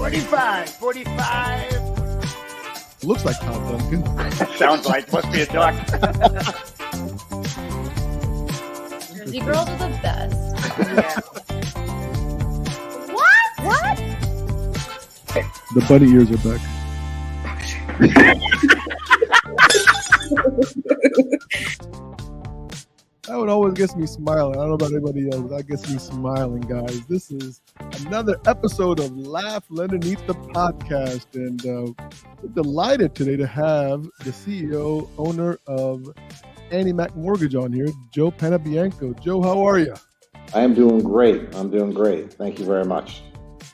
45. Looks like Tom Duncan. Sounds like, must be a duck. Jersey girls are the best. Yeah. What? The bunny ears are back. That one always gets me smiling. I don't know about anybody else, but that gets me smiling, guys. This is another episode of Laugh Underneath the Podcast, and we're delighted today to have the CEO, owner of AnnieMac Mortgage on here, Joe Panebianco. Joe, how are you? I am doing great. Thank you very much.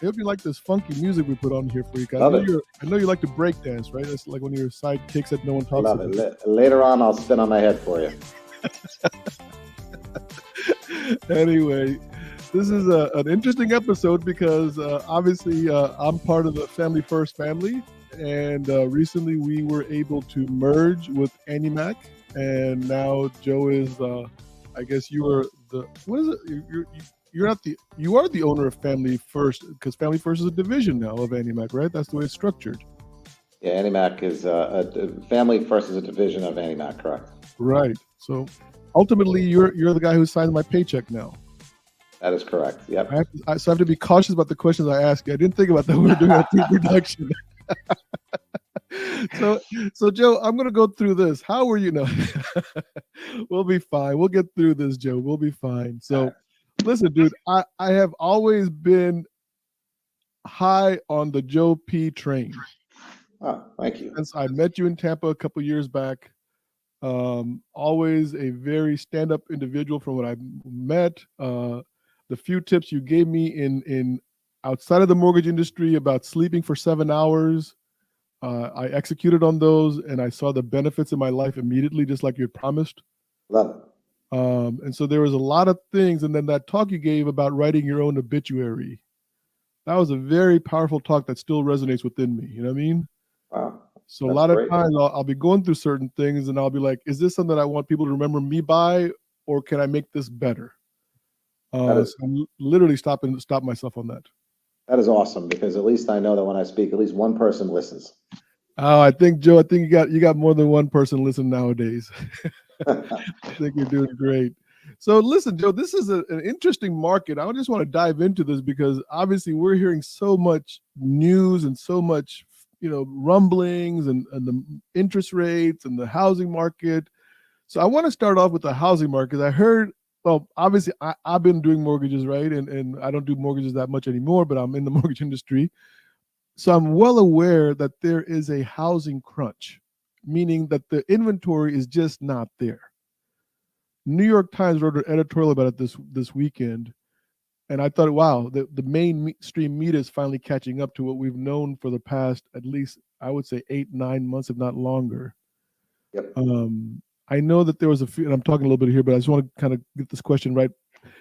I hope you like this funky music we put on here for you guys. Love I know you like to break dance, right? It's like one of your sidekicks that no one talks Love about. it. Later on, I'll spin on my head for you. Anyway, this is an interesting episode because obviously I'm part of the Family First family, and recently we were able to merge with AnnieMac, and now Joe is, I guess you are the, what is it? You are the owner of Family First, because Family First is a division now of AnnieMac, right? That's the way it's structured. Yeah, AnnieMac is Family First is a division of AnnieMac, correct? Right. So ultimately, you're the guy who signs my paycheck now. That is correct. Yep. So I have to be cautious about the questions I ask you. I didn't think about that when we were doing our pre-production. So Joe, I'm going to go through this. How are you? No, we'll be fine. We'll get through this, Joe. We'll be fine. So listen, dude, I have always been high on the Joe P train. Oh, thank you. Since I met you in Tampa a couple years back. Always a very stand-up individual from what I've met. The few tips you gave me in outside of the mortgage industry about sleeping for 7 hours, I executed on those, and I saw the benefits in my life immediately, just like you had promised. Love it. And so there was a lot of things, and then that talk you gave about writing your own obituary, that was a very powerful talk that still resonates within me. You know what I mean? Wow. So That's a lot of great. times I'll be going through certain things and I'll be like, is this something I want people to remember me by, or can I make this better? So I'm literally stop myself on that. That is awesome, because at least I know that when I speak, at least one person listens. Oh, I think, Joe, you got more than one person listening nowadays. I think you're doing great. So listen, Joe, this is an interesting market. I just want to dive into this because obviously we're hearing so much news and so much rumblings and the interest rates and the housing market. So I want to start off with the housing market. I heard, well, obviously I've been doing mortgages, right? And I don't do mortgages that much anymore, but I'm in the mortgage industry. So I'm well aware that there is a housing crunch, meaning that the inventory is just not there. New York Times wrote an editorial about it this weekend. And I thought, wow, the mainstream media is finally catching up to what we've known for the past, at least, I would say 8-9 months, if not longer. Yep. I know that there was and I'm talking a little bit here, but I just want to kind of get this question right.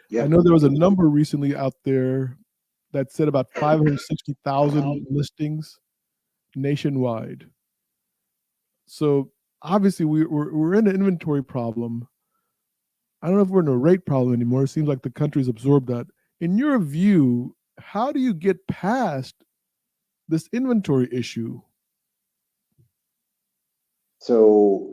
Yep. I know there was a number recently out there that said about 560,000 listings nationwide. So obviously we're in an inventory problem. I don't know if we're in a rate problem anymore. It seems like the country's absorbed that. In your view, how do you get past this inventory issue? So,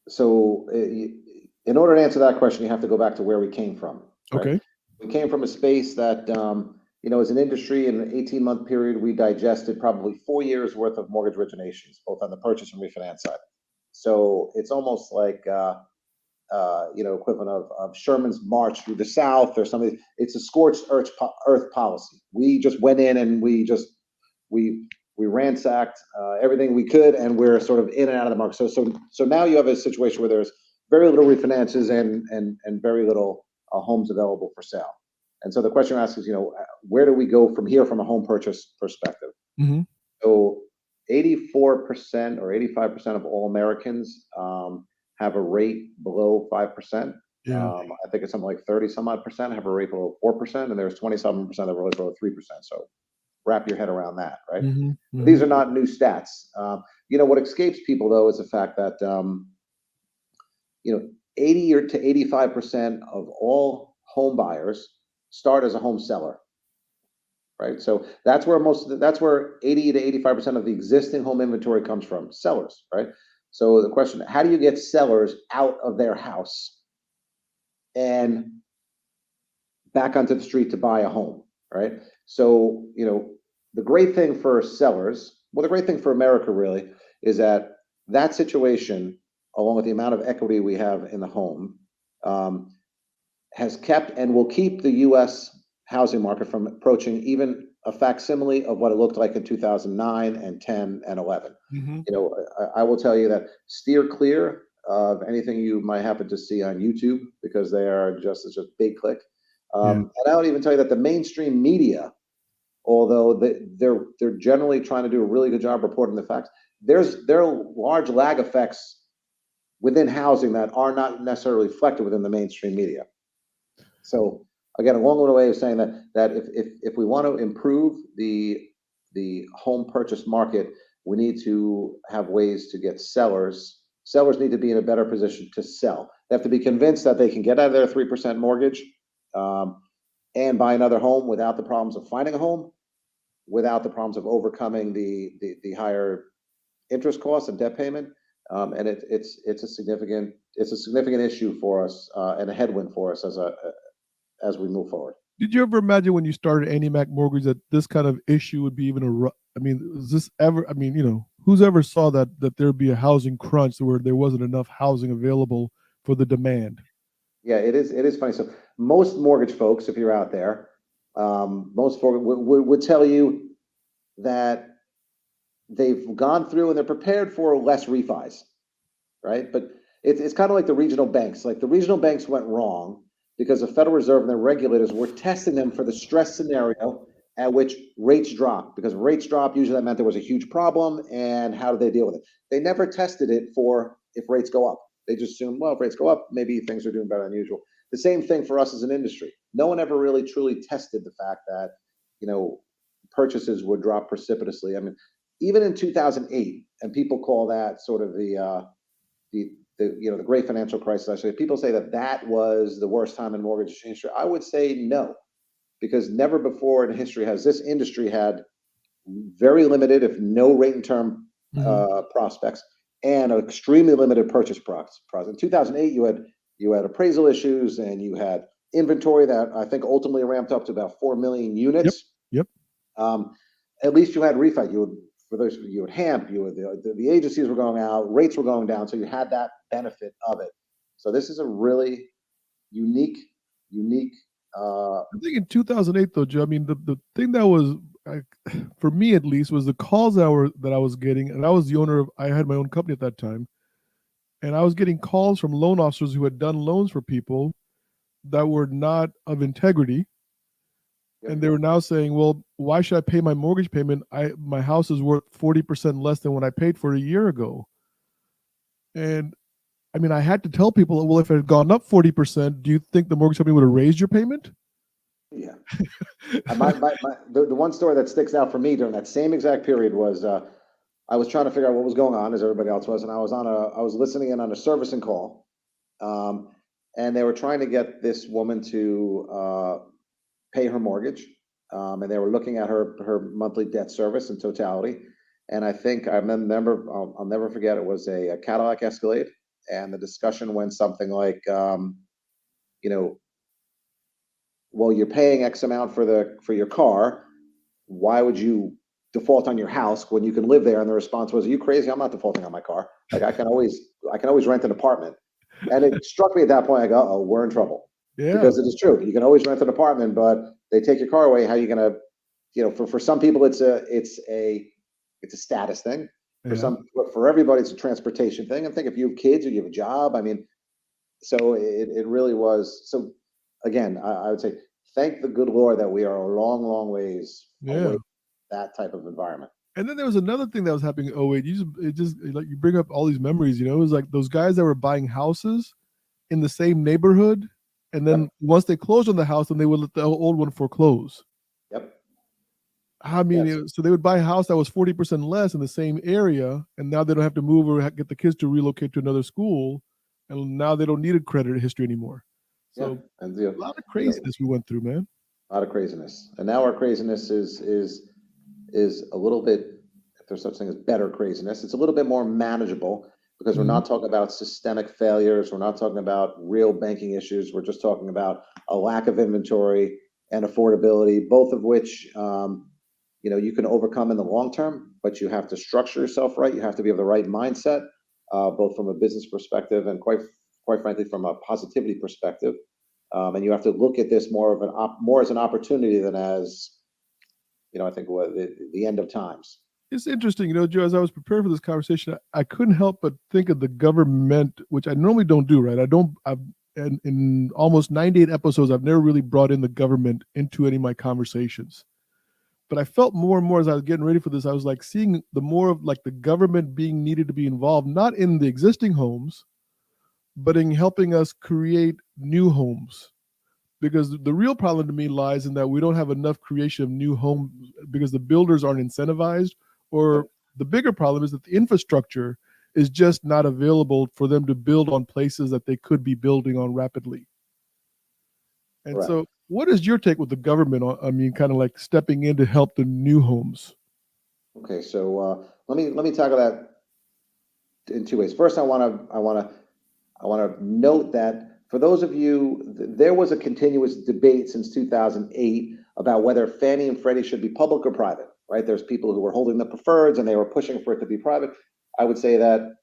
So in order to answer that question, you have to go back to where we came from. Right? Okay. We came from a space that, as an industry in an 18-month period, we digested probably 4 years worth of mortgage originations, both on the purchase and refinance side. So it's almost like, equivalent of Sherman's march through the South or something. It's a scorched earth policy. We just went in and we ransacked everything we could, and we're sort of in and out of the market. So now you have a situation where there's very little refinances and very little homes available for sale. And so the question you ask is, where do we go from here from a home purchase perspective? Mm-hmm. So 84% or 85% of all Americans have a rate below 5%. Yeah. I think it's something like 30 some odd percent have a rate below 4%, and there's 27% that are below 3%. So wrap your head around that, right? Mm-hmm. Mm-hmm. These are not new stats. What escapes people though is the fact that 80 to 85% of all home buyers start as a home seller. right? So that's where 80 to 85% of the existing home inventory comes from, sellers, right? So the question, how do you get sellers out of their house and back onto the street to buy a home, right? So, the great thing for sellers, well, the great thing for America really is that situation, along with the amount of equity we have in the home, has kept and will keep the U.S. housing market from approaching even a facsimile of what it looked like in 2009 and 10 and 11. Mm-hmm. I will tell you that steer clear of anything you might happen to see on YouTube because they are just big click. And I would even tell you that the mainstream media, although they're generally trying to do a really good job reporting the facts, there are large lag effects within housing that are not necessarily reflected within the mainstream media. So again, a long way of saying that if we want to improve the home purchase market, we need to have ways to get sellers. Sellers need to be in a better position to sell. They have to be convinced that they can get out of their 3% mortgage and buy another home without the problems of finding a home, without the problems of overcoming the higher interest costs and debt payment. And it's a significant issue for us and a headwind for us as we move forward. Did you ever imagine when you started AnnieMac Mortgage that this kind of issue would be even is this ever? Who's ever saw that there'd be a housing crunch where there wasn't enough housing available for the demand? Yeah, it is funny. So most mortgage folks, if you're out there, most folks would tell you that they've gone through and they're prepared for less refis, right? But it's kind of like the regional banks. Like the regional banks went wrong because the Federal Reserve and their regulators were testing them for the stress scenario at which rates drop. Because rates drop, usually that meant there was a huge problem, and how do they deal with it? They never tested it for if rates go up. They just assumed, well, if rates go up, maybe things are doing better than usual. The same thing for us as an industry. No one ever really truly tested the fact that, purchases would drop precipitously. I mean, even in 2008, and people call that sort of the great financial crisis. Actually, people say that was the worst time in mortgage industry. I would say no, because never before in history has this industry had very limited, if no rate and term prospects, and an extremely limited purchase process. In 2008, you had appraisal issues, and you had inventory that I think ultimately ramped up to about 4 million units. Yep. At least you had refi. You had HAMP. The agencies were going out, rates were going down, so you had that benefit of it. So this is a really unique. I think in 2008, though, Joe. I mean, the thing that was for me at least was the calls that I was getting, and I was the owner of. I had my own company at that time, and I was getting calls from loan officers who had done loans for people that were not of integrity. And they were now saying, well, why should I pay my mortgage payment? My house is worth 40% less than when I paid for it a year ago. And I mean, I had to tell people, well, if it had gone up 40%, do you think the mortgage company would have raised your payment? Yeah. The one story that sticks out for me during that same exact period was I was trying to figure out what was going on, as everybody else was, and I was listening in on a servicing call, and they were trying to get this woman to pay her mortgage, and they were looking at her monthly debt service in totality. And I think I remember, I'll never forget, it was a Cadillac Escalade, and the discussion went something like, well, you're paying X amount for your car. Why would you default on your house when you can live there? And the response was, "Are you crazy? I'm not defaulting on my car. Like I can always rent an apartment." And it struck me at that point. I go, "Oh, we're in trouble." Yeah. Because it is true. You can always rent an apartment, but they take your car away. How are you gonna, for some people it's a status thing. But for everybody it's a transportation thing. And think if you have kids or you have a job, I mean, so it really was. So again, I would say thank the good Lord that we are a long, long ways away from that type of environment. And then there was another thing that was happening in 08. You bring up all these memories, it was like those guys that were buying houses in the same neighborhood. And then once they closed on the house, then they would let the old one foreclose. Yep. I mean, so they would buy a house that was 40% less in the same area, and now they don't have to move or get the kids to relocate to another school, and now they don't need a credit history anymore. So a lot of craziness we went through, man. A lot of craziness, and now our craziness is a little bit, if there's such thing as better craziness, it's a little bit more manageable because we're Mhm. not talking about systemic failures. We're not talking about real banking issues. We're just talking about a lack of inventory and affordability, both of which you can overcome in the long term, but you have to structure yourself right. You have to be of the right mindset, both from a business perspective and quite frankly from a positivity perspective. And you have to look at this more as an opportunity than as I think the end of times. It's interesting, Joe, as I was preparing for this conversation, I couldn't help but think of the government, which I normally don't do, right? In almost 98 episodes, I've never really brought in the government into any of my conversations. But I felt more and more as I was getting ready for this, I was like seeing the more of like the government being needed to be involved, not in the existing homes, but in helping us create new homes. Because the real problem to me lies in that we don't have enough creation of new homes because the builders aren't incentivized, or the bigger problem is that the infrastructure is just not available for them to build on places that they could be building on rapidly. And Correct. so what is your take with the government on, kind of like stepping in to help the new homes? Okay, so let me tackle that in two ways. First, I want to note that for those of you, there was a continuous debate since 2008 about whether Fannie and Freddie should be public or private. Right? There's people who were holding the preferreds and they were pushing for it to be private. I would say that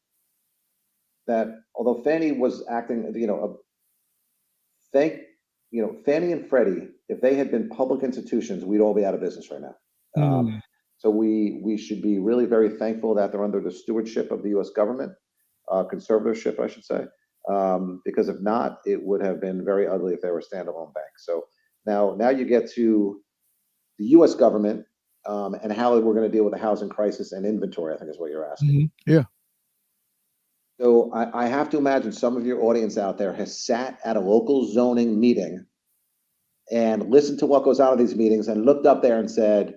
although Fannie was acting, thank Fannie and Freddie, if they had been public institutions, we'd all be out of business right now. Hmm. So we should be really very thankful that they're under the stewardship of the U.S. government, conservatorship, I should say, because if not, it would have been very ugly if they were standalone banks. So now you get to the U.S. government and how we're going to deal with the housing crisis and inventory, I think is what you're asking. Yeah. So I have to imagine some of your audience out there has sat at a local zoning meeting and listened to what goes on at these meetings and looked up there and said,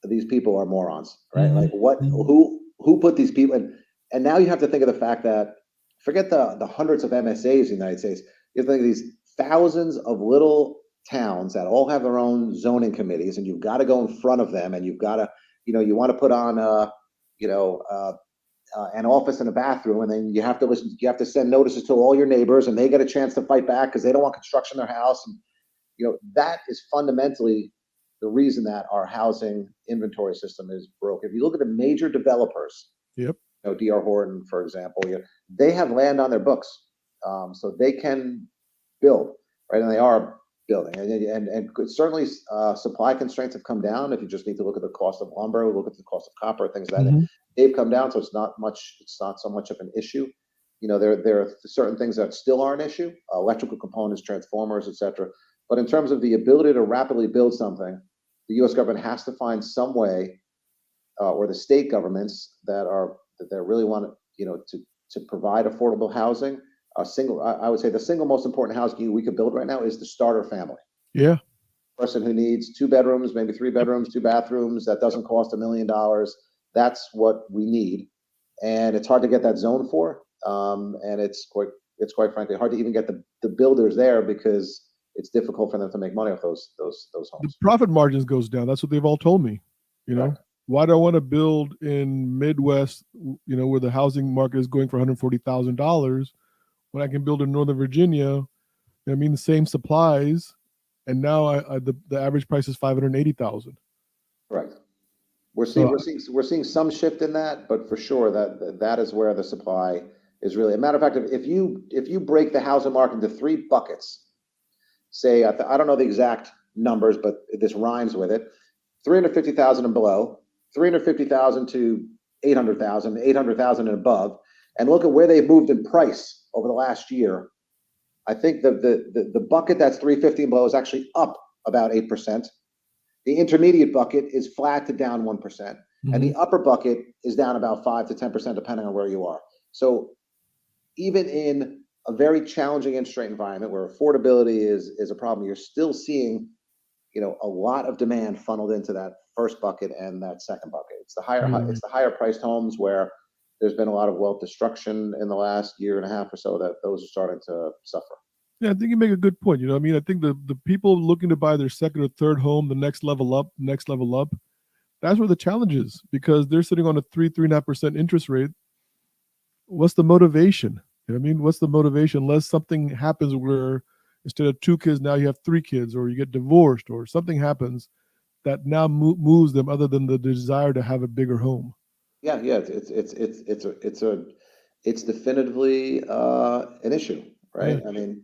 these people are morons, right? Mhm. Like what, Mhm. who put these people in? And now you have to think of the fact that forget the hundreds of MSAs in the United States. You have to think of these thousands of little towns that all have their own zoning committees, and you've got to go in front of them, and you've got to, you want to put on, you know, uh, an office and a bathroom, and then you have to listen. You have to send notices to all your neighbors, and they get a chance to fight back because they don't want construction in their house. And that is fundamentally the reason that our housing inventory system is broke. If you look at the major developers, Yep. D.R. Horton, for example, they have land on their books, so they can build, right? And they are building, and certainly supply constraints have come down. If you just need to look at the cost of lumber, look at the cost of copper, things like that, Mhm. they've come down. So it's not so much of an issue. There are certain things that still are an issue: electrical components, transformers, etc. But in terms of the ability to rapidly build something, the U.S. government has to find some way, or the state governments that really want to provide affordable housing. I would say the single most important housing we could build right now is the starter family. Yeah. Person who needs 2 bedrooms, maybe 3 bedrooms, 2 bathrooms, that doesn't cost $1 million. That's what we need, and it's hard to get that zone for. And it's quite frankly hard to even get the builders there because it's difficult for them to make money off those The homes. profit margins goes down. That's what they've all told me. Correct. Why do I want to build in Midwest, where the housing market is going for $140,000 when I can build in Northern Virginia? The same supplies, and now the average price is $580,000. Correct. We're seeing So we're seeing some shift in that, but for sure that is where the supply is really. A matter of fact, if you break the housing market into three buckets, say I don't know the exact numbers, but this rhymes with it: 350,000 and below, 350,000 to 800,000, 800,000 and above, and look at where they've moved in price over the last year. I think the bucket that's 350 and below is actually up about 8%. The intermediate bucket is flat to down 1%, and the upper bucket is down about 5 to 10%, depending on where you are. So even in a very challenging interest rate environment where affordability is a problem, you're still seeing a lot of demand funneled into that first bucket and that second bucket. It's the higher priced homes where there's been a lot of wealth destruction in the last year and a half or so that those are starting to suffer. Yeah, I think you make a good point. I mean, I think the people looking to buy their second or third home, the next level up, that's where the challenge is because they're sitting on a 3.5% interest rate. What's the motivation? I mean, what's the motivation? Unless something happens where instead of 2 kids, now you have 3 kids, or you get divorced, or something happens that now moves them, other than the desire to have a bigger home. Yeah, yeah, it's definitively an issue, Yeah. right? I mean,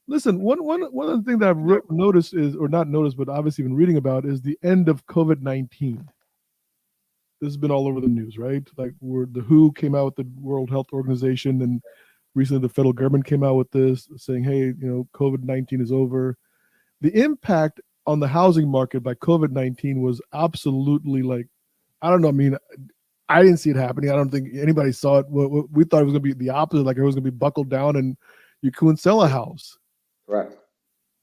Listen, one of the things that I've noticed is, or not noticed, but obviously been reading about, is the end of COVID-19. This has been all over the news, right? Like where the WHO came out with the World Health Organization, and recently the federal government came out with this saying, hey, COVID-19 is over. The impact on the housing market by COVID-19 was absolutely like, I don't know. I mean, I didn't see it happening. I don't think anybody saw it. We thought it was going to be the opposite, like it was going to be buckled down and you couldn't sell a house. correct.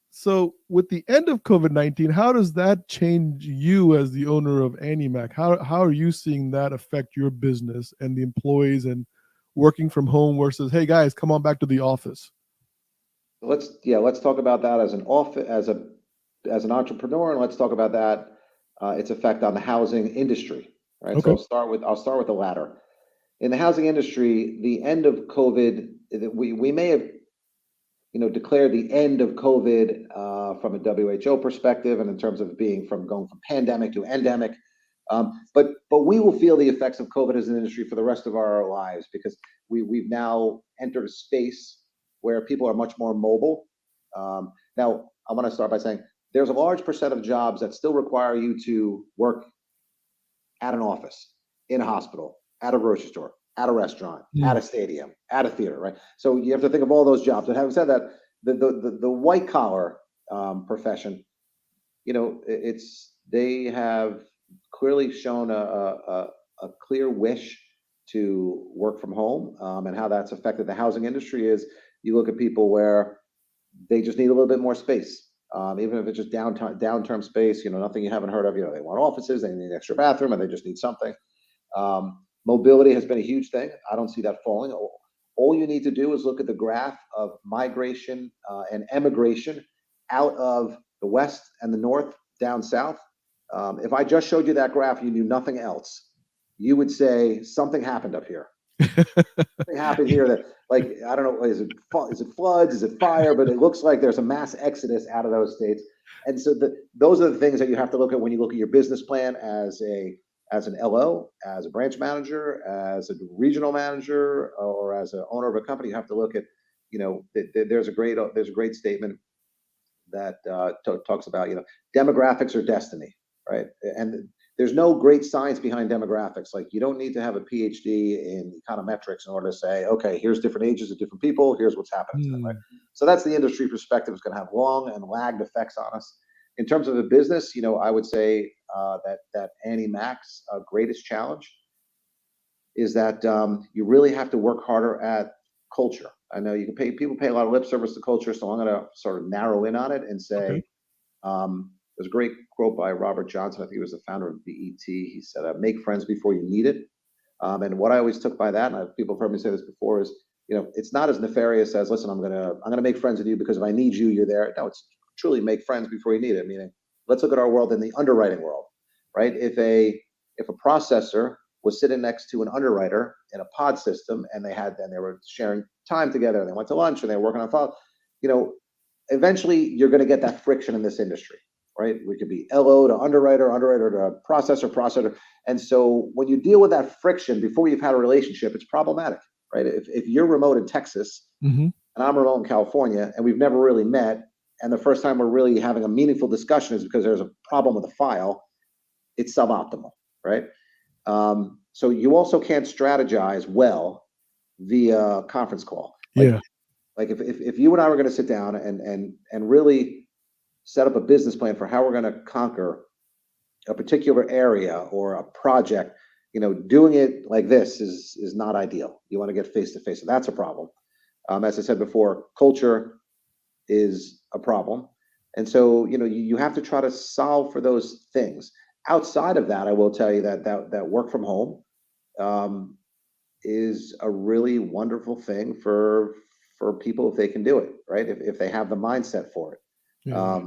So with the end of COVID-19, how does that change you as the owner of AnnieMac? How are you seeing that affect your business and the employees and working from home versus, hey guys, come on back to the office? Let's talk about that as an entrepreneur, and let's talk about that its effect on the housing industry, right? So Okay. I'll start with the latter. In the housing industry, the end of COVID, we may have declared the end of COVID from a WHO perspective, and in terms of going from pandemic to endemic. But we will feel the effects of COVID as an industry for the rest of our lives because we've now entered a space where people are much more mobile. Now, I want to start by saying there's a large percent of jobs that still require you to work at an office, in a hospital, at a grocery store, at a restaurant, at a stadium, at a theater, right? So you have to think of all those jobs. But having said that, the white collar profession, they have clearly shown a clear wish to work from home, and how that's affected the housing industry is you look at people where they just need a little bit more space. Even if it's just downterm space, nothing you haven't heard of. They want offices, they need an extra bathroom, and they just need something. Mobility has been a huge thing. I don't see that falling. All you need to do is look at the graph of migration and emigration out of the West and the North down South. If I just showed you that graph, you knew nothing else, you would say something happened up here. Something happened here that, like, I don't know, is it floods, is it fire? But it looks like there's a mass exodus out of those states. And so those are the things that you have to look at when you look at your business plan as an LO, as a branch manager, as a regional manager, or as an owner of a company. You have to look at, there's a great statement that talks about, demographics are destiny, right? And there's no great science behind demographics. Like, you don't need to have a PhD in econometrics in order to say, okay, here's different ages of different people, here's what's happening to them, right? So that's the industry perspective. It's going to have long and lagged effects on us. In terms of the business, I would say that AnnieMac's greatest challenge is that you really have to work harder at culture. I know people pay a lot of lip service to culture, so I'm going to sort of narrow in on it and say, there's a great quote by Robert Johnson. I think he was the founder of BET. He said, "Make friends before you need it." And what I always took by that, and people have heard me say this before, is it's not as nefarious as, listen, I'm gonna make friends with you because if I need you, you're there. No, it's truly make friends before you need it. Meaning, let's look at our world in the underwriting world, right? If a processor was sitting next to an underwriter in a pod system, and they were sharing time together, and they went to lunch, and they were working on files, eventually you're going to get that friction in this industry, right? We could be LO to underwriter, underwriter to processor. And so when you deal with that friction before you've had a relationship, it's problematic, right? If you're remote in Texas and I'm remote in California and we've never really met, and the first time we're really having a meaningful discussion is because there's a problem with a file, it's suboptimal, right? So you also can't strategize well via conference call. Like if you and I were going to sit down and really set up a business plan for how we're going to conquer a particular area or a project, doing it like this is not ideal. You want to get face to face, so that's a problem. As I said before, culture is a problem, and so you have to try to solve for those things. Outside of that, I will tell you that work from home is a really wonderful thing for for people if they can do it, right? If they have the mindset for it. Yeah.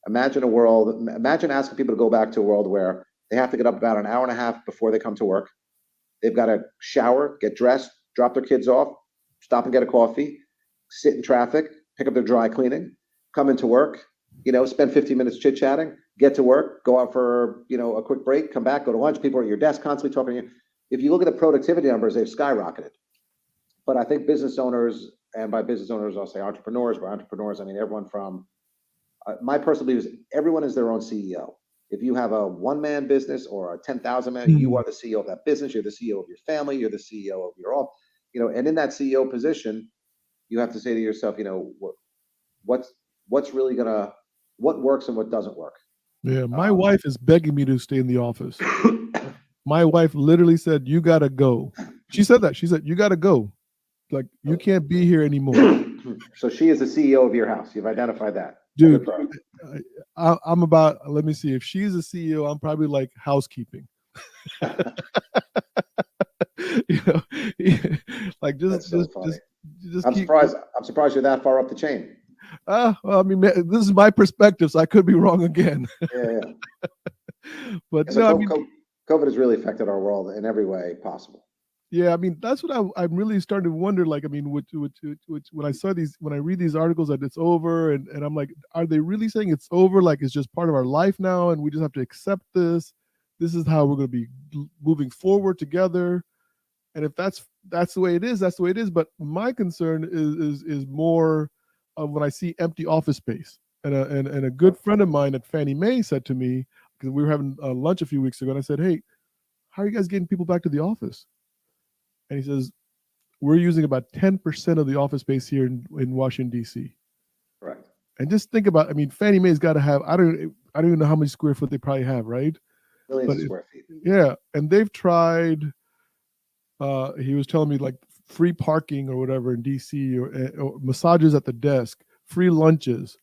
Imagine asking people to go back to a world where they have to get up about an hour and a half before they come to work. They've got to shower, get dressed, drop their kids off, stop and get a coffee, sit in traffic, pick up their dry cleaning, come into work, spend 15 minutes chit-chatting, get to work, go out for, a quick break, come back, go to lunch. People are at your desk constantly talking to you. If you look at the productivity numbers, they've skyrocketed. But I think business owners, and by business owners, I'll say entrepreneurs, by entrepreneurs, I mean everyone from, my personal belief is everyone is their own CEO. If you have a one-man business or a 10,000 man, you are the CEO of that business. You're the CEO of your family. You're the CEO of your own, and in that CEO position, you have to say to yourself, what's really what works and what doesn't work. Yeah, my wife is begging me to stay in the office. My wife literally said, "You gotta go." She said that. She said, "You gotta go. Like, you can't be here anymore." So she is the CEO of your house. You've identified that. Dude, I'm about, let me see. If she's a CEO, I'm probably like housekeeping. Like That's so funny. just I'm surprised you're that far up the chain. Well, I mean, this is my perspective, so I could be wrong again. Yeah. But so COVID has really affected our world in every way possible. Yeah, I mean, that's what I'm really starting to wonder. Like, I mean, which when I read these articles that it's over, and I'm like, are they really saying it's over? Like, it's just part of our life now, and we just have to accept this. This is how we're going to be moving forward together. And if that's the way it is, that's the way it is. But my concern is more of when I see empty office space. And a good friend of mine at Fannie Mae said to me, because we were having lunch a few weeks ago, and I said, "Hey, how are you guys getting people back to the office?" And he says, "We're using about 10% of the office space here in Washington, D.C. Correct. And just think about, I mean, Fannie Mae's got to have, I don't even know how many square foot they probably have, right? Millions of square feet. Yeah. And they've tried, he was telling me, like, free parking or whatever in D.C. or massages at the desk, free lunches.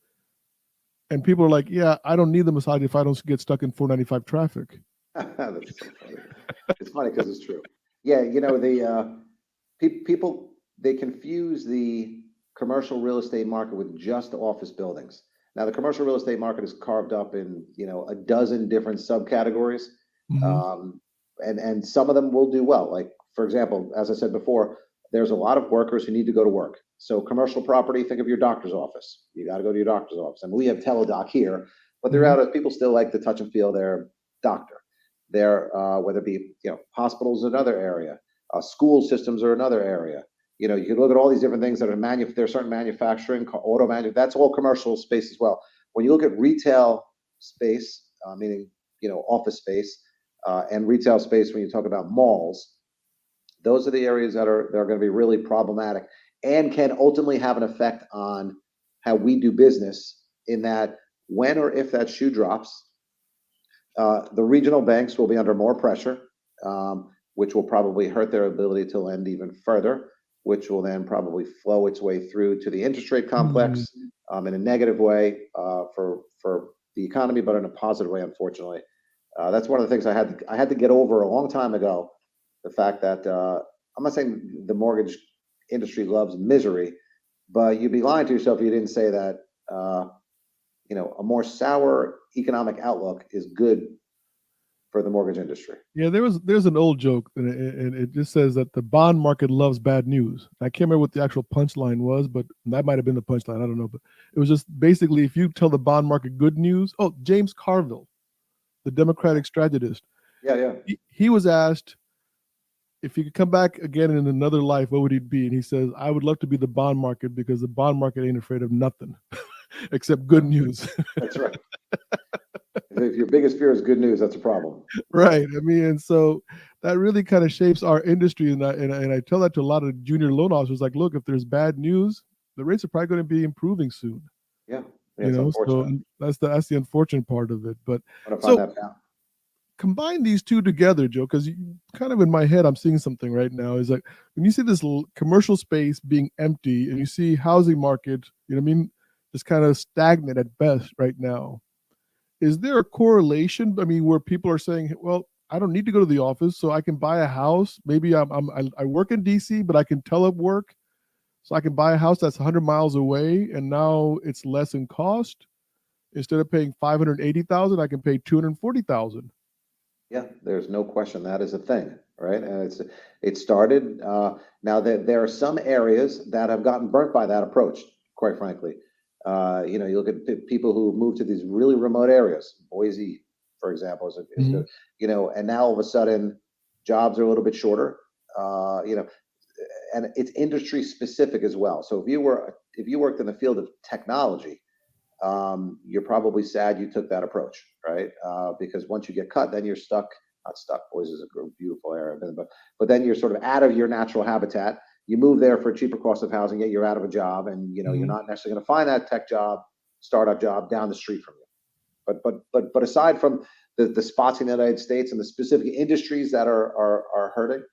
And people are like, yeah, I don't need the massage if I don't get stuck in 495 traffic. That's so funny. It's funny because it's true. Yeah, the people, they confuse the commercial real estate market with just office buildings. Now, the commercial real estate market is carved up in, a dozen different subcategories. And some of them will do well. Like, for example, as I said before, there's a lot of workers who need to go to work. So commercial property, think of your doctor's office. You got to go to your doctor's office. I mean, we have teledoc here, but there are people still like to touch and feel their doctor. Whether it be, hospitals is another area, school systems are another area. You can look at all these different things that are there's certain manufacturing, auto manufacturing, that's all commercial space as well. When you look at retail space, meaning, office space, and retail space, when you talk about malls, those are the areas that are going to be really problematic and can ultimately have an effect on how we do business, in that when or if that shoe drops, the regional banks will be under more pressure, which will probably hurt their ability to lend even further, which will then probably flow its way through to the interest rate complex in a negative way for the economy, but in a positive way, unfortunately. That's one of the things I had to get over a long time ago. The fact that I'm not saying the mortgage industry loves misery, but you'd be lying to yourself if you didn't say that a more sour economic outlook is good for the mortgage industry. Yeah, there's an old joke, and it just says that the bond market loves bad news. I can't remember what the actual punchline was, but that might have been the punchline. I don't know, but it was just basically, if you tell the bond market good news. Oh, James Carville, the Democratic strategist. Yeah. He was asked if he could come back again in another life, what would he be? And he says, "I would love to be the bond market, because the bond market ain't afraid of nothing except good news." That's right. If your biggest fear is good news, that's a problem. Right. I mean, and so that really kind of shapes our industry. And I tell that to a lot of junior loan officers, like, look, if there's bad news, the rates are probably going to be improving soon. Yeah. So that's the unfortunate part of it. But so combine these two together, Joe, because kind of in my head, I'm seeing something right now. Is like, when you see this commercial space being empty, and you see housing market, just kind of stagnant at best right now. Is there a correlation? I mean, where people are saying, well, I don't need to go to the office, so I can buy a house. Maybe I work in DC, but I can telework. So I can buy a house that's 100 miles away, and now it's less in cost. Instead of paying 580,000, I can pay 240,000. Yeah, there's no question that is a thing, right? And it started. Now there are some areas that have gotten burnt by that approach, quite frankly. You know, you look at people who move to these really remote areas. Boise, for example, is good. You know, and now all of a sudden, jobs are a little bit shorter. You know, and it's industry specific as well. So if you worked in the field of technology, you're probably sad you took that approach, right? Because once you get cut, then you're stuck. Not stuck. Boise is a beautiful area, but then you're sort of out of your natural habitat. You move there for a cheaper cost of housing, yet you're out of a job, and you know you're not necessarily going to find that tech job, startup job down the street from you. But aside from the spots in the United States and the specific industries that are hurting,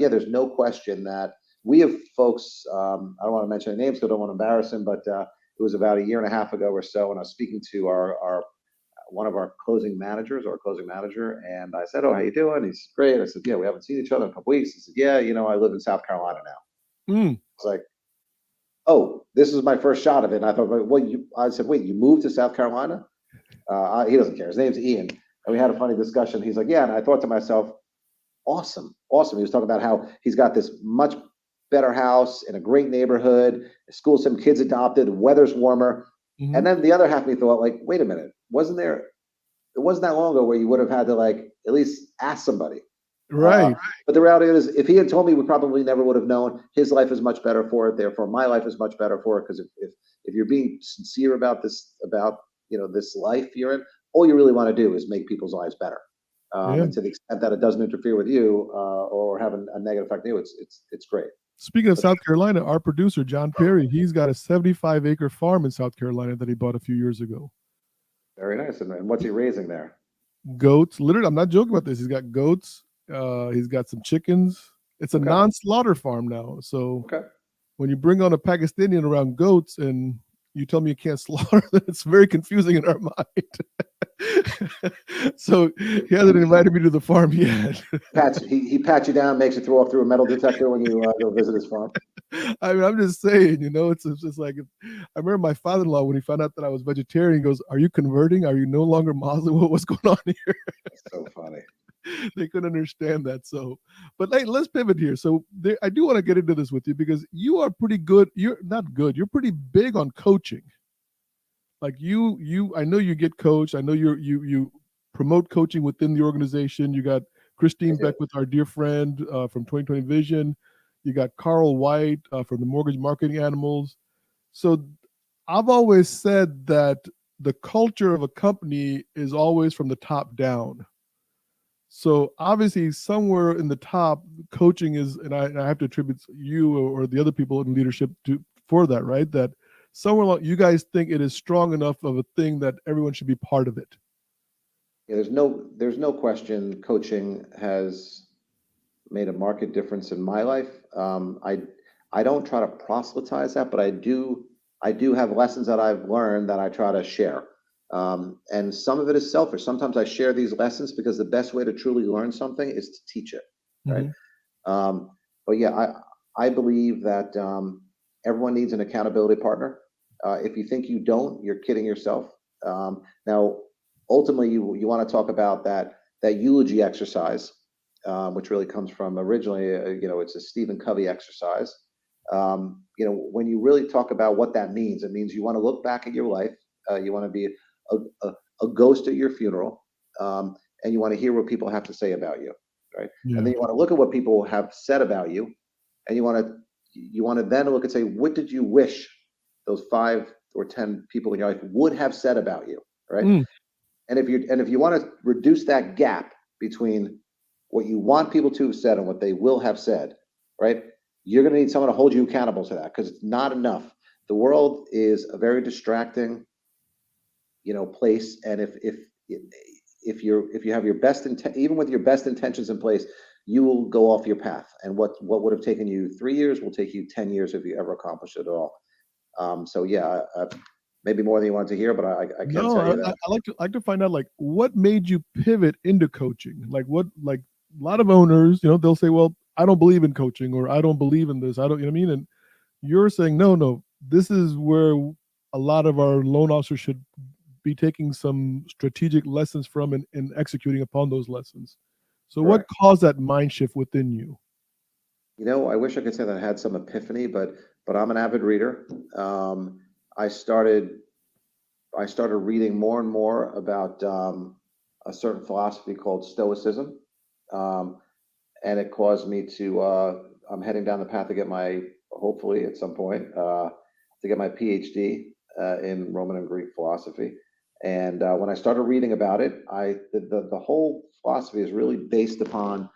yeah, there's no question that we have folks. I don't want to mention their names because I don't want to embarrass them, but it was about a year and a half ago or so, and I was speaking to our one of our closing managers, or closing manager, and I said, "Oh, how you doing?" He's great. I said, "Yeah, we haven't seen each other in a couple weeks." He said, "Yeah, you know, I live in South Carolina now." It's like, "Oh, this is my first shot of it." And I thought, "Well, I said, wait, you moved to South Carolina?" He doesn't care. His name's Ian, and we had a funny discussion. He's like, "Yeah," and I thought to myself, "Awesome, awesome." He was talking about how he's got this much better house in a great neighborhood, school, some kids adopted, weather's warmer. And then the other half of me thought, like, wait a minute, it wasn't that long ago where you would have had to like at least ask somebody. Right. But the reality is, if he had told me, we probably never would have known. His life is much better for it. Therefore, my life is much better for it. Because if you're being sincere about this, about this life you're in, all you really want to do is make people's lives better. And to the extent that it doesn't interfere with you or have a negative effect on you, it's great. Speaking of South Carolina, our producer, John Perry, he's got a 75-acre farm in South Carolina that he bought a few years ago. Very nice. And what's he raising there? Goats. Literally, I'm not joking about this. He's got goats. He's got some chickens. It's a non-slaughter farm now. So when you bring on a Pakistani around goats and you tell me you can't slaughter them, it's very confusing in our mind. So he hasn't invited me to the farm yet. He pats you down, makes you throw off through a metal detector when you go visit his farm. I mean, I'm just saying, it's just like, I remember my father-in-law, when he found out that I was vegetarian, he goes, "Are you converting? Are you no longer Muslim? What's going on here?" That's so funny. They couldn't understand that. So, but hey, let's pivot here. So I do want to get into this with you because you are pretty good. You're not good. You're pretty big on coaching. Like I know you get coached. I know you promote coaching within the organization. You got Christine Beckwith, our dear friend from 2020 Vision. You got Carl White from the Mortgage Marketing Animals. So I've always said that the culture of a company is always from the top down. So obviously somewhere in the top, coaching is, and I have to attribute you or the other people in leadership for that, right? That somewhere along, you guys think it is strong enough of a thing that everyone should be part of it. Yeah, there's no question coaching has made a marked difference in my life. I don't try to proselytize that, but I do have lessons that I've learned that I try to share. And some of it is selfish. Sometimes I share these lessons because the best way to truly learn something is to teach it, right? But yeah, I believe that everyone needs an accountability partner. If you think you don't, you're kidding yourself. Now, ultimately, you want to talk about that eulogy exercise, which really comes from originally, it's a Stephen Covey exercise. When you really talk about what that means, it means you want to look back at your life. You want to be a ghost at your funeral, and you want to hear what people have to say about you, right? Yeah. And then you want to look at what people have said about you, and you want to then look and say, what did you wish those 5 or 10 people in your life would have said about you, right? And if you want to reduce that gap between what you want people to have said and what they will have said, right? You're going to need someone to hold you accountable to that, because it's not enough. The world is a very distracting, place, and if you have your best even with your best intentions in place, you will go off your path. And what would have taken you 3 years will take you 10 years if you ever accomplish it at all. So yeah, maybe more than you want to hear, but I can't tell you that. I like to find out, like, what made you pivot into coaching? Like a lot of owners, they'll say, well, I don't believe in coaching, or I don't believe in this. I don't, you know what I mean? And You're saying, no, this is where a lot of our loan officers should be taking some strategic lessons from and executing upon those lessons. So what Correct. caused that mind shift within you? I wish I could say that I had some epiphany, but I'm an avid reader. I started reading more and more about a certain philosophy called stoicism, um, and it caused me to. I'm heading down the path to get hopefully at some point, to get my PhD in Roman and Greek philosophy. And when I started reading about it, the whole philosophy is really based upon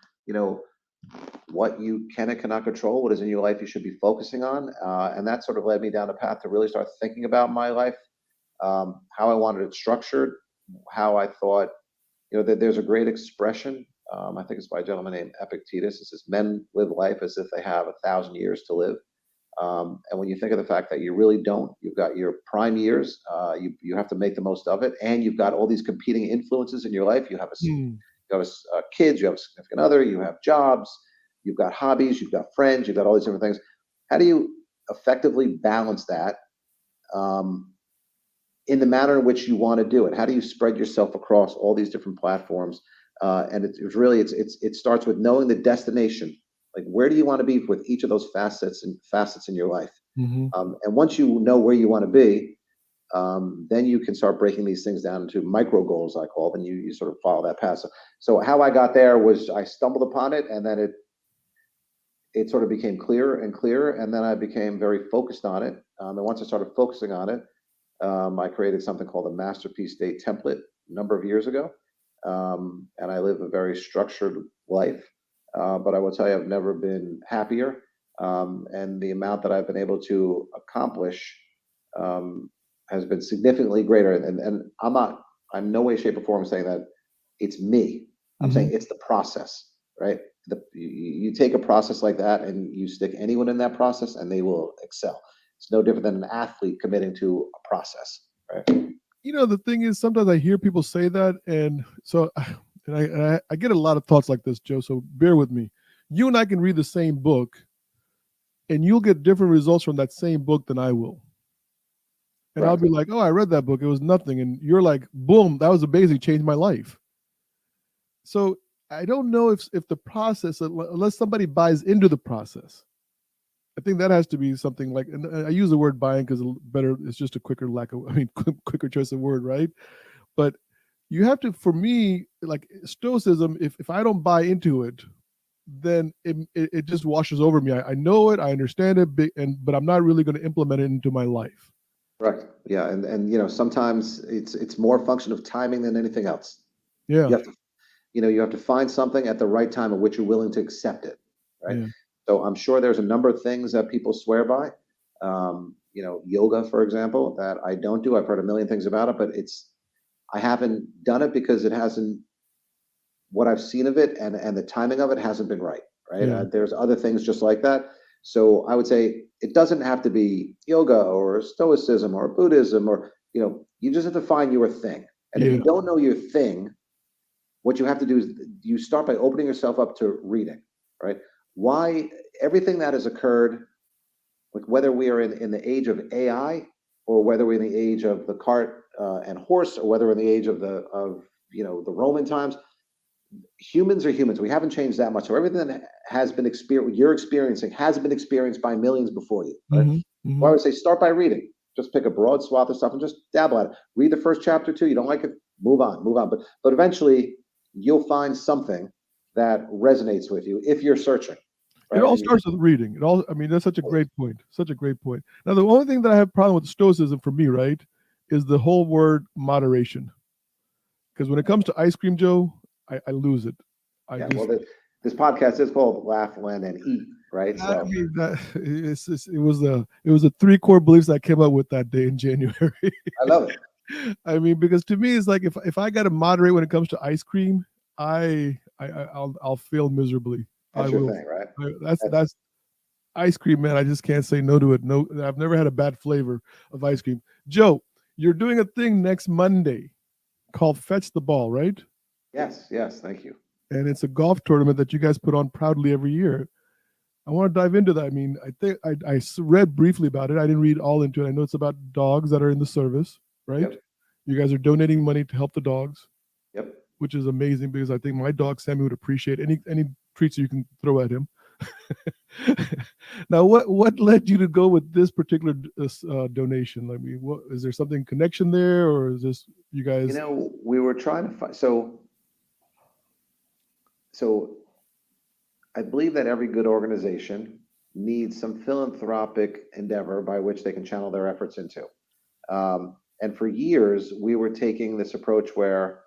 what you can and cannot control, what is in your life you should be focusing on, and that sort of led me down a path to really start thinking about my life, how I wanted it structured, how I thought, that there's a great expression. I think it's by a gentleman named Epictetus. It says, "Men live life as if they have 1,000 years to live." And when you think of the fact that you really don't, you've got your prime years, you have to make the most of it, and you've got all these competing influences in your life. You have Hmm. kids, you have a significant other, you have jobs, you've got hobbies, you've got friends, you've got all these different things. How do you effectively balance that? In the manner in which you want to do it? How do you spread yourself across all these different platforms? And it starts with knowing the destination. Like, where do you want to be with each of those facets in your life? Mm-hmm. And once you know where you want to be, then you can start breaking these things down into micro goals, I call them, and you sort of follow that path. So how I got there was I stumbled upon it, and then it sort of became clearer and clearer, and then I became very focused on it. And once I started focusing on it, I created something called a masterpiece date template a number of years ago, and I live a very structured life. But I will tell you, I've never been happier, and the amount that I've been able to accomplish has been significantly greater. And I'm no way, shape, or form saying that it's me. I'm saying it's the process, right? You take a process like that and you stick anyone in that process, and they will excel. It's no different than an athlete committing to a process, right? The thing is, sometimes I hear people say that, and so I get a lot of thoughts like this, Joe. So bear with me. You and I can read the same book, and you'll get different results from that same book than I will. And I'll be like, "Oh, I read that book. It was nothing," and you're like, "Boom, that was amazing. Changed my life." So I don't know if the process, unless somebody buys into the process. I think that has to be something like, and I use the word buying because it's just a quicker quicker choice of word, right? But you have to, for me, like stoicism, if I don't buy into it, then it just washes over me. I know it, I understand it, but I'm not really going to implement it into my life. Correct. Yeah, and sometimes it's more a function of timing than anything else. Yeah. You have to you have to find something at the right time at which you're willing to accept it, right? Yeah. So I'm sure there's a number of things that people swear by. Yoga, for example, that I don't do. I've heard a million things about it, but I haven't done it because it hasn't. What I've seen of it and the timing of it hasn't been right. Right. Yeah. There's other things just like that. So I would say it doesn't have to be yoga or stoicism or Buddhism or you just have to find your thing. And if you don't know your thing, what you have to do is you start by opening yourself up to reading, right? Why everything that has occurred, like whether we are in the age of AI or whether we're in the age of the cart and horse, or whether we're in the age of the Roman times, humans are humans. We haven't changed that much. So everything that has been you're experiencing has been experienced by millions before you. Right? Mm-hmm. Well, I would say start by reading. Just pick a broad swath of stuff and just dabble at it. Read the first chapter too. You don't like it, move on. But eventually you'll find something that resonates with you if you're searching. Right? It all starts with reading. That's such a great point. Such a great point. Now, the only thing that I have a problem with stoicism for me, right, is the whole word moderation. Because when it comes to ice cream, Joe, I lose it. This podcast is called Laugh, Land, and Eat, right? So it was the 3 core beliefs I came up with that day in January. I love it. Because to me, it's like if I got to moderate when it comes to ice cream, I'll fail miserably. That's your thing, right? That's ice cream, man. I just can't say no to it. No, I've never had a bad flavor of ice cream. Joe, you're doing a thing next Monday called Fetch the Ball, right? Yes, thank you. And it's a golf tournament that you guys put on proudly every year. I want to dive into that. I mean, I think I read briefly about it. I didn't read all into it. I know it's about dogs that are in the service, right? Yep. You guys are donating money to help the dogs, Yep. which is amazing because I think my dog Sammy would appreciate any treats you can throw at him. Now, what led you to go with this particular donation? I mean, what is there something connection there, or is this you guys? You know, we were trying to find, so I believe that every good organization needs some philanthropic endeavor by which they can channel their efforts into. And for years, we were taking this approach where,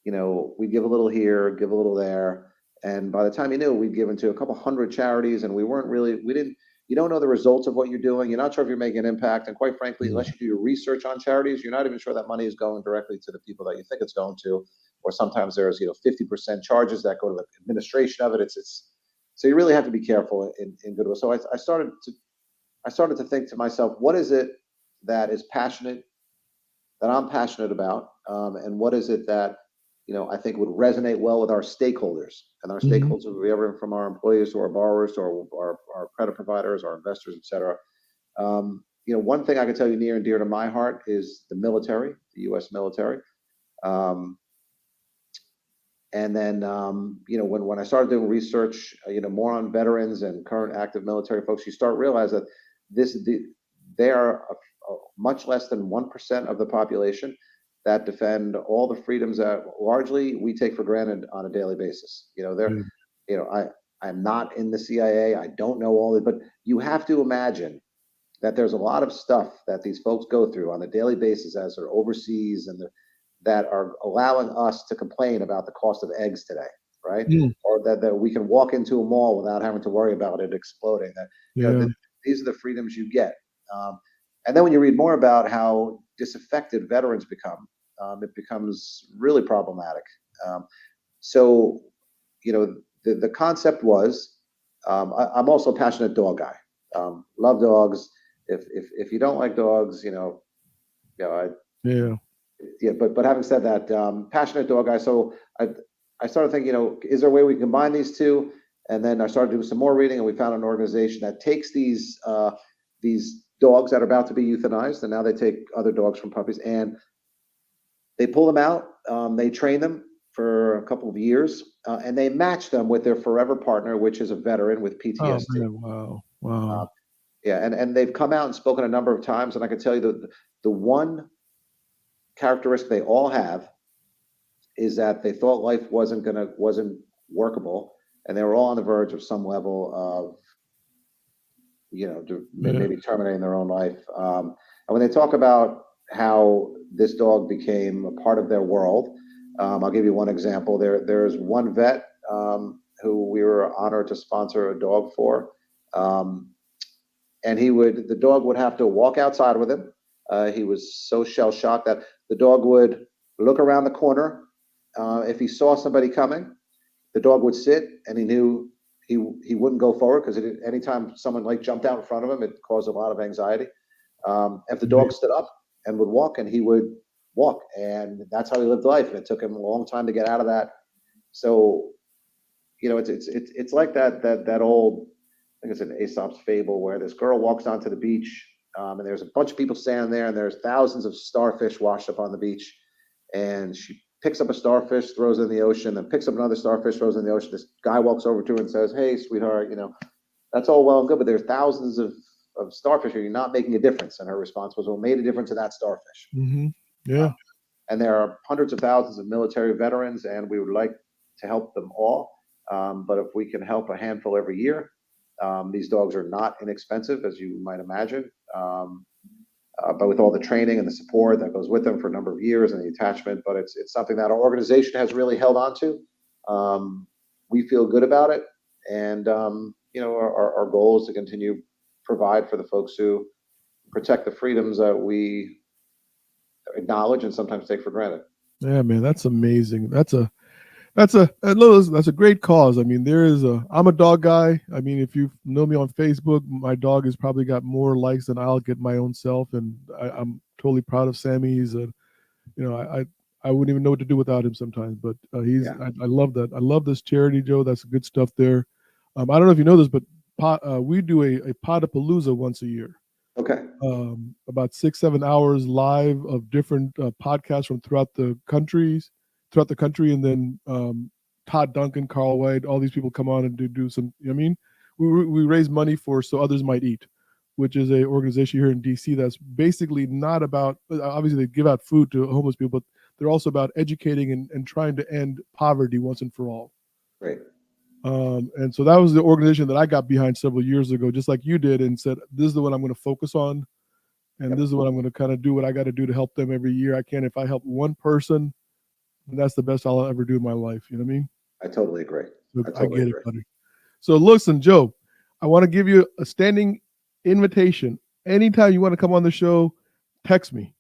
you know, we give a little here, give a little there. And by the time you knew, we'd given to a couple hundred charities, and you don't know the results of what you're doing. You're not sure if you're making an impact. And quite frankly, unless you do your research on charities, you're not even sure that money is going directly to the people that you think it's going to. Or sometimes there's, 50% charges that go to the administration of it. So you really have to be careful in goodwill. So I started to think to myself, what is it that I'm passionate about, and what is it that I think would resonate well with our stakeholders, and our stakeholders would be everything from our employees to our borrowers to our credit providers, our investors, et cetera. One thing I can tell you near and dear to my heart is the military, the U.S. military. And then, when I started doing research, more on veterans and current active military folks, you start realizing that they are much less than 1% of the population that defend all the freedoms that largely we take for granted on a daily basis. I'm not in the CIA. I don't know all of it, but you have to imagine that there's a lot of stuff that these folks go through on a daily basis as they're overseas, and that are allowing us to complain about the cost of eggs today, right? Or that we can walk into a mall without having to worry about it exploding. These are the freedoms you get. And then when you read more about how disaffected veterans become, it becomes really problematic. So the concept was, I'm also a passionate dog guy. Love dogs. If you don't like dogs, but having said that, passionate dog guy. So I started thinking, is there a way we can combine these two? And then I started doing some more reading, and we found an organization that takes these dogs that are about to be euthanized, and now they take other dogs from puppies, and they pull them out. They train them for a couple of years, and they match them with their forever partner, which is a veteran with PTSD. Oh, man, wow. And they've come out and spoken a number of times, and I can tell you the one characteristic they all have is that they thought life wasn't workable, and they were all on the verge of some level of maybe terminating their own life. And when they talk about how this dog became a part of their world, I'll give you one example. There's one vet who we were honored to sponsor a dog for, and the dog would have to walk outside with him. He was so shell shocked that the dog would look around the corner. If he saw somebody coming, the dog would sit, and he knew he wouldn't go forward, because anytime someone jumped out in front of him, it caused a lot of anxiety. If the dog stood up and would walk, and he would walk, and that's how he lived life. And it took him a long time to get out of that. So, it's like that old, I think it's an Aesop's fable, where this girl walks onto the beach, and there's a bunch of people standing there, and there's thousands of starfish washed up on the beach, and she picks up a starfish, throws it in the ocean, then picks up another starfish, throws it in the ocean. This guy walks over to her and says, "Hey, sweetheart, that's all well and good, but there's thousands of starfish here. You're not making a difference." And her response was, "Well, made a difference to that starfish." Yeah. And there are hundreds of thousands of military veterans, and we would like to help them all. But if we can help a handful every year, these dogs are not inexpensive, as you might imagine. But with all the training and the support that goes with them for a number of years, and the attachment, but it's something that our organization has really held on to. We feel good about it, and our goal is to continue provide for the folks who protect the freedoms that we acknowledge and sometimes take for granted. Yeah, man, that's amazing. That's a great cause. I mean, I'm a dog guy. I mean, if you know me on Facebook, my dog has probably got more likes than I'll get my own self. And I'm totally proud of Sammy. He's I wouldn't even know what to do without him sometimes, but I love that. I love this charity, Joe. That's good stuff there. I don't know if you know this, but we do a Podapalooza once a year. Okay. About 6-7 hours live of different podcasts from throughout the country, and then Todd Duncan, Carl White, all these people come on and do some. I mean, we raise money for So Others Might Eat, which is a organization here in DC that's basically not about. Obviously, they give out food to homeless people, but they're also about educating and trying to end poverty once and for all. Great. And so that was the organization that I got behind several years ago, just like you did, and said, this is the one I'm going to focus on. And this is what I'm going to kind of do what I got to do to help them every year I can. If I help one person, that's the best I'll ever do in my life. You know what I mean? I totally agree. So I totally get agree. it, buddy. So listen, Joe, I want to give you a standing invitation. Anytime you want to come on the show, text me.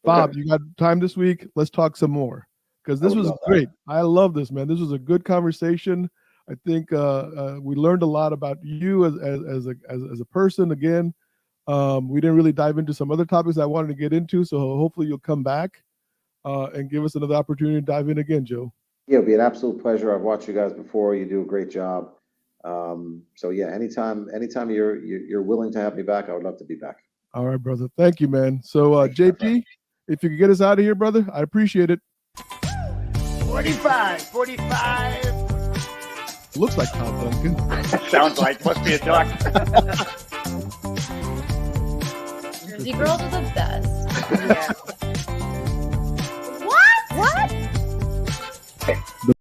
Bob, Okay. you got time this week? Let's talk some more. Because this would was love that. great. I love this, man. This was a good conversation. I think we learned a lot about you as a person. Again, we didn't really dive into some other topics I wanted to get into. So hopefully you'll come back and give us another opportunity to dive in again, Joe. Yeah, it'll be an absolute pleasure. I've watched you guys before. You do a great job. So yeah, anytime you're willing to have me back, I would love to be back. All right, brother. Thank you, man. So Thank you, my JP, friend. if you could get us out of here, brother, I appreciate it. 45. Looks like Todd Duncan. Sounds like must be a duck. Jersey girls are the best. Yeah.